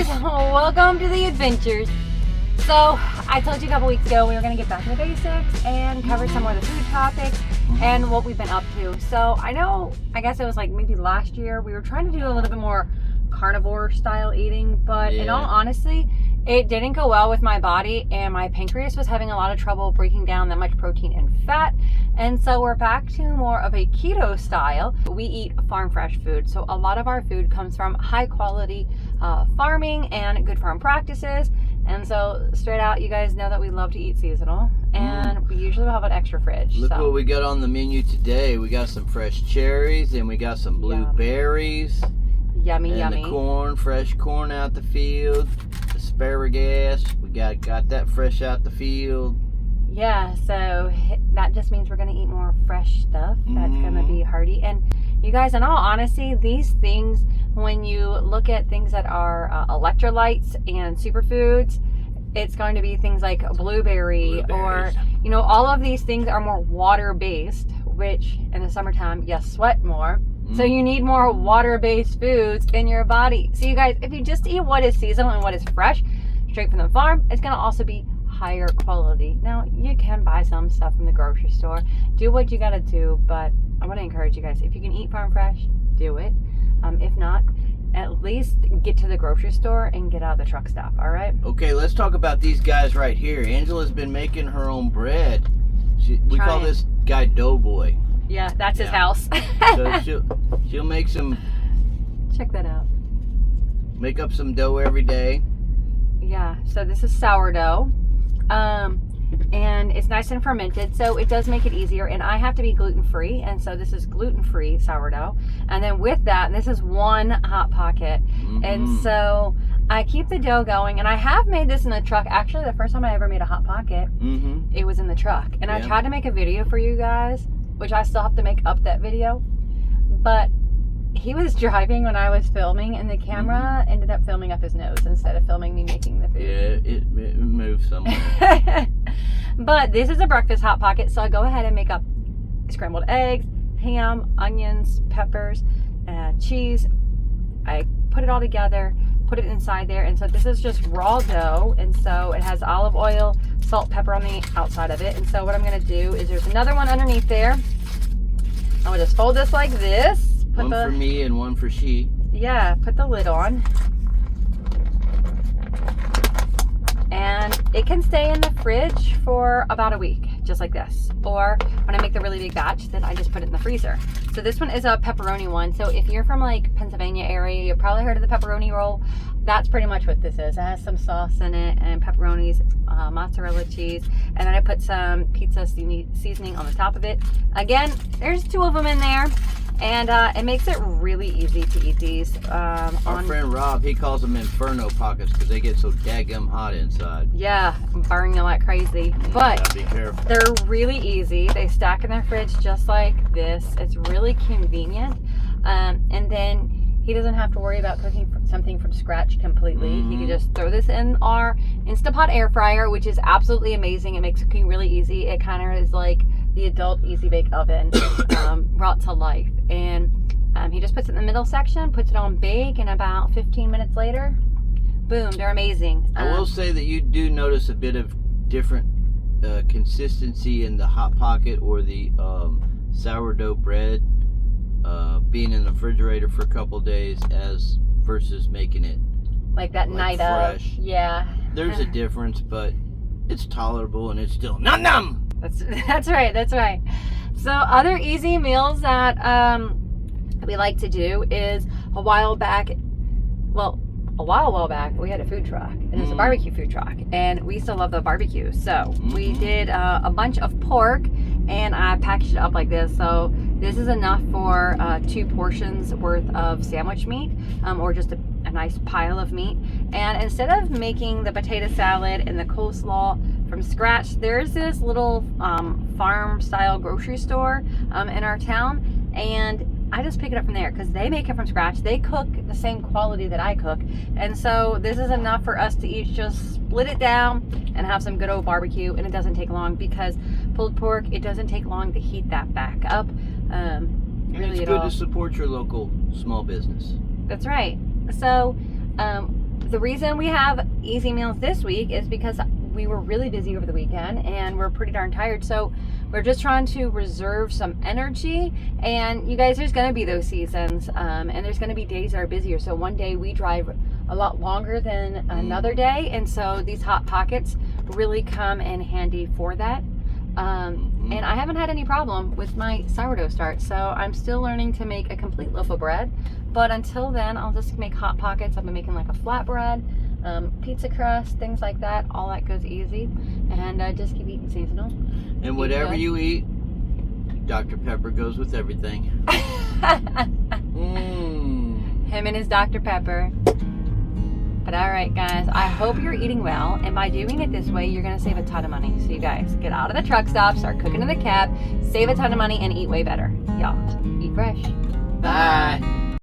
guys, welcome to the adventures. So I told you a couple weeks ago we were going to get back to the basics and cover some more of the food topics and what we've been up to. So I guess it was like maybe last year we were trying to do a little bit more carnivore style eating, but in all honesty, it didn't go well with my body, and my pancreas was having a lot of trouble breaking down that much protein and fat. And so we're back to more of a keto style. We eat farm fresh food, so a lot of our food comes from high quality farming and good farm practices. And so straight out, you guys know that we love to eat seasonal, and we usually have an extra fridge. Look what we got on the menu today. We got some fresh cherries, and we got some blueberries. Yummy, and yummy. The corn, fresh corn out the field. Asparagus, we got that fresh out the field. Yeah, so that just means we're going to eat more fresh stuff that's going to be hearty. And you guys, in all honesty, these things, when you look at things that are electrolytes and superfoods, it's going to be things like blueberries. Or, all of these things are more water-based, which in the summertime, you sweat more. So you need more water-based foods in your body. So you guys, if you just eat what is seasonal and what is fresh, straight from the farm, it's going to also be higher quality. Now, you can buy some stuff from the grocery store. Do what you got to do, but I want to encourage you guys, if you can eat farm fresh, do it. If not, at least get to the grocery store and get out of the truck stop, all right? Okay, let's talk about these guys right here. Angela's been making her own bread. We call this guy Doughboy. Yeah, that's his house. So she'll make some. Check that out. Make up some dough every day. Yeah, so this is sourdough. And it's nice and fermented, so it does make it easier. And I have to be gluten-free, and so this is gluten-free sourdough. And then with that, this is one Hot Pocket. And so I keep the dough going, and I have made this in the truck. Actually, the first time I ever made a Hot Pocket, it was in the truck. And I tried to make a video for you guys, which I still have to make up that video. But he was driving when I was filming, and the camera ended up filming up his nose instead of filming me making the food. Yeah, it moved somewhere. But this is a breakfast Hot Pocket, so I go ahead and make up scrambled eggs, ham, onions, peppers, cheese. I put it all together, put it inside there, and so this is just raw dough, and so it has olive oil, salt, pepper on the outside of it. And so what I'm going to do is there's another one underneath there. I'm going to just fold this like this. One for me and one for she. Yeah, put the lid on. And it can stay in the fridge for about a week, just like this. Or when I make the really big batch, then I just put it in the freezer. So this one is a pepperoni one. So if you're from like Pennsylvania area, you've probably heard of the pepperoni roll. That's pretty much what this is. It has some sauce in it and pepperonis, mozzarella cheese, and then I put some pizza seasoning on the top of it. Again, there's 2 of them in there. And it makes it really easy to eat these. Our friend Rob, he calls them Inferno Pockets because they get so daggum hot inside. Yeah, burn you like crazy. But be careful. They're really easy. They stack in their fridge just like this. It's really convenient. And then he doesn't have to worry about cooking something from scratch completely. He can just throw this in our Instapot air fryer, which is absolutely amazing. It makes cooking really easy. It kind of is like the adult Easy Bake Oven brought to life. And he just puts it in the middle section, puts it on bake, and about 15 minutes later, boom, they're amazing. I will say that you do notice a bit of different consistency in the Hot Pocket or the sourdough bread being in the refrigerator for a couple days as versus making it like that night fresh. Yeah. There's a difference, but it's tolerable and it's still num. That's right. So other easy meals that we like to do is a while back, we had a food truck, and it was a barbecue food truck, and we still love the barbecue. So we did a bunch of pork, and I packaged it up like this. So this is enough for 2 portions worth of sandwich meat, or just a nice pile of meat. And instead of making the potato salad and the coleslaw from scratch, there's this little farm style grocery store in our town, and I just pick it up from there because they make it from scratch. They cook the same quality that I cook, and so this is enough for us to each just split it down and have some good old barbecue. And it doesn't take long because pulled pork, it doesn't take long to heat that back up. And it's good to support your local small business. That's right. So the reason we have easy meals this week is because we were really busy over the weekend and we're pretty darn tired. So we're just trying to reserve some energy. And you guys, there's going to be those seasons, and there's going to be days that are busier. So one day we drive a lot longer than another day, and so these Hot Pockets really come in handy for that. And I haven't had any problem with my sourdough start, so I'm still learning to make a complete loaf of bread. But until then, I'll just make Hot Pockets. I've been making like a flatbread, pizza crust, things like that. All that goes easy, and just keep eating seasonal. And whatever you eat, Dr. Pepper goes with everything. Him and his Dr. Pepper. But all right, guys, I hope you're eating well. And by doing it this way, you're going to save a ton of money. So you guys, get out of the truck stop, start cooking in the cab, save a ton of money, and eat way better. Y'all, eat fresh. Bye.